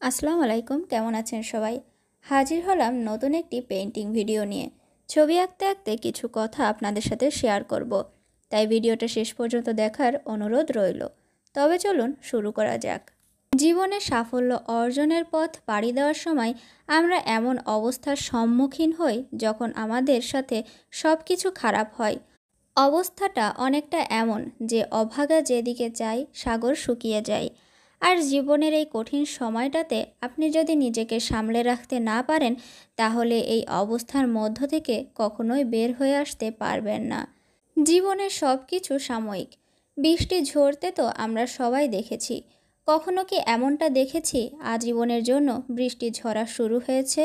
আসসালামু আলাইকুম, কেমন আছেন সবাই? হাজির হলাম নতুন একটি পেইন্টিং ভিডিও নিয়ে। ছবি আঁকতে আঁকতে কিছু কথা আপনাদের সাথে শেয়ার করব, তাই ভিডিওটা শেষ পর্যন্ত দেখার অনুরোধ রইল। তবে চলুন শুরু করা যাক। জীবনে সাফল্য অর্জনের পথ পাড়ি দেওয়ার সময় আমরা এমন অবস্থার সম্মুখীন হই যখন আমাদের সাথে সব কিছু খারাপ হয়। অবস্থাটা অনেকটা এমন যে অভাগা যেদিকে যায় সাগর শুকিয়ে যায়। আর জীবনের এই কঠিন সময়টাতে আপনি যদি নিজেকে সামলে রাখতে না পারেন, তাহলে এই অবস্থার মধ্য থেকে কখনোই বের হয়ে আসতে পারবেন না। জীবনের সব কিছু সাময়িক। বৃষ্টি ঝরতে তো আমরা সবাই দেখেছি। কখনো কি এমনটা দেখেছি আজীবনের জন্য বৃষ্টি ঝরা শুরু হয়েছে?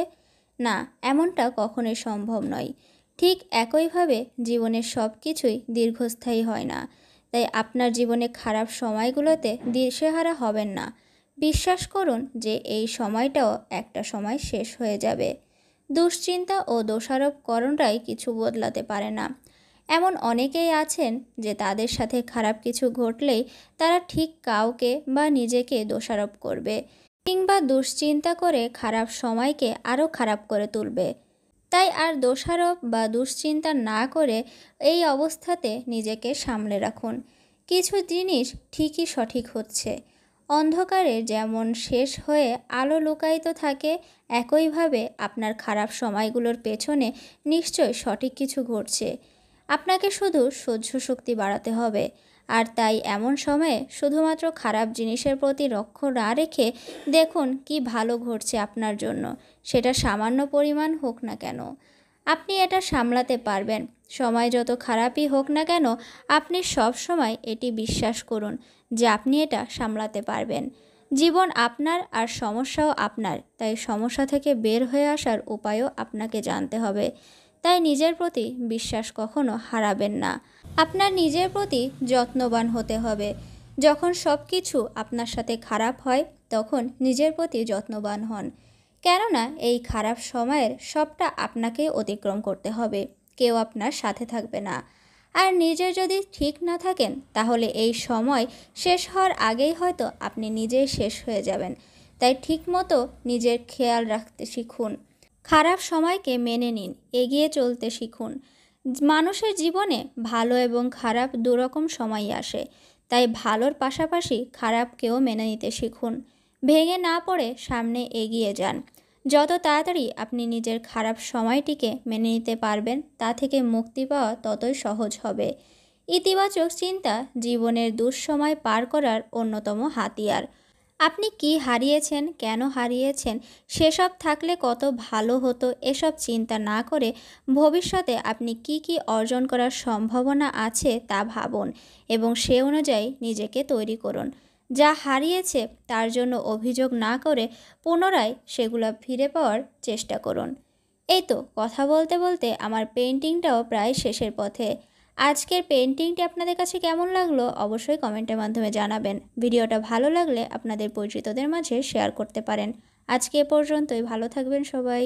না, এমনটা কখনোই সম্ভব নয়। ঠিক একইভাবে জীবনের সব কিছুই দীর্ঘস্থায়ী হয় না। তাই আপনার জীবনে খারাপ সময়গুলোতে দিশেহারা হবেন না। বিশ্বাস করুন যে এই সময়টাও একটা সময় শেষ হয়ে যাবে। দুশ্চিন্তা ও দোষারোপকরণটাই কিছু বদলাতে পারে না। এমন অনেকেই আছেন যে তাদের সাথে খারাপ কিছু ঘটলেই তারা ঠিক কাউকে বা নিজেকে দোষারোপ করবে, কিংবা দুশ্চিন্তা করে খারাপ সময়কে আরও খারাপ করে তুলবে। তাই আর দোষারোপ বা দুশ্চিন্তা না করে এই অবস্থাতে নিজেকে সামলে রাখুন। কিছু জিনিস ঠিকই সঠিক হচ্ছে। অন্ধকারে যেমন শেষ হয়ে আলো লুকায়িত থাকে, একইভাবে আপনার খারাপ সময়গুলোর পেছনে নিশ্চয় সঠিক কিছু ঘটছে। আপনাকে শুধু সহ্য শক্তি বাড়াতে হবে। আর তাই এমন সময়ে শুধুমাত্র খারাপ জিনিসের প্রতি লক্ষ্য না রেখে দেখুন কি ভালো ঘটছে আপনার জন্য, সেটা সামান্য পরিমাণ হোক না কেন। আপনি এটা সামলাতে পারবেন। সময় যত খারাপই হোক না কেন, আপনি সব সময় এটি বিশ্বাস করুন যে আপনি এটা সামলাতে পারবেন। জীবন আপনার আর সমস্যাও আপনার, তাই সমস্যা থেকে বের হয়ে আসার উপায়ও আপনাকে জানতে হবে। তাই নিজের প্রতি বিশ্বাস কখনো হারাবেন না। আপনার নিজের প্রতি যত্নবান হতে হবে। যখন সব কিছু আপনার সাথে খারাপ হয়, তখন নিজের প্রতি যত্নবান হন। কেননা এই খারাপ সময়ের সবটা আপনাকেই অতিক্রম করতে হবে, কেউ আপনার সাথে থাকবে না। আর নিজের যদি ঠিক না থাকেন, তাহলে এই সময় শেষ হওয়ার আগেই হয়তো আপনি নিজেই শেষ হয়ে যাবেন। তাই ঠিকমতো নিজের খেয়াল রাখতে শিখুন। খারাপ সময়কে মেনে নিন, এগিয়ে চলতে শিখুন। মানুষের জীবনে ভালো এবং খারাপ দুরকম সময়ই আসে, তাই ভালোর পাশাপাশি খারাপকেও মেনে নিতে শিখুন। ভেঙে না পড়ে সামনে এগিয়ে যান। যত তাড়াতাড়ি আপনি নিজের খারাপ সময়টিকে মেনে নিতে পারবেন, তা থেকে মুক্তি পাওয়া ততই সহজ হবে। ইতিবাচক চিন্তা জীবনের দুঃসময় পার করার অন্যতম হাতিয়ার। আপনি কি হারিয়েছেন, কেন হারিয়েছেন, সেসব থাকলে কত ভালো হতো, এসব চিন্তা না করে ভবিষ্যতে আপনি কি কি অর্জন করার সম্ভাবনা আছে তা ভাবুন এবং সে অনুযায়ী নিজেকে তৈরি করুন। যা হারিয়েছে তার জন্য অভিযোগ না করে পুনরায় সেগুলো ফিরে পাওয়ার চেষ্টা করুন। এই তো কথা বলতে বলতে আমার পেইন্টিংটাও প্রায় শেষের পথে। আজকের পেইন্টিংটি আপনাদের কাছে কেমন লাগলো অবশ্যই কমেন্টের মাধ্যমে জানাবেন। ভিডিওটা ভালো লাগলে আপনাদের পরিচিতদের মাঝে শেয়ার করতে পারেন। আজকে এ পর্যন্তই, ভালো থাকবেন সবাই।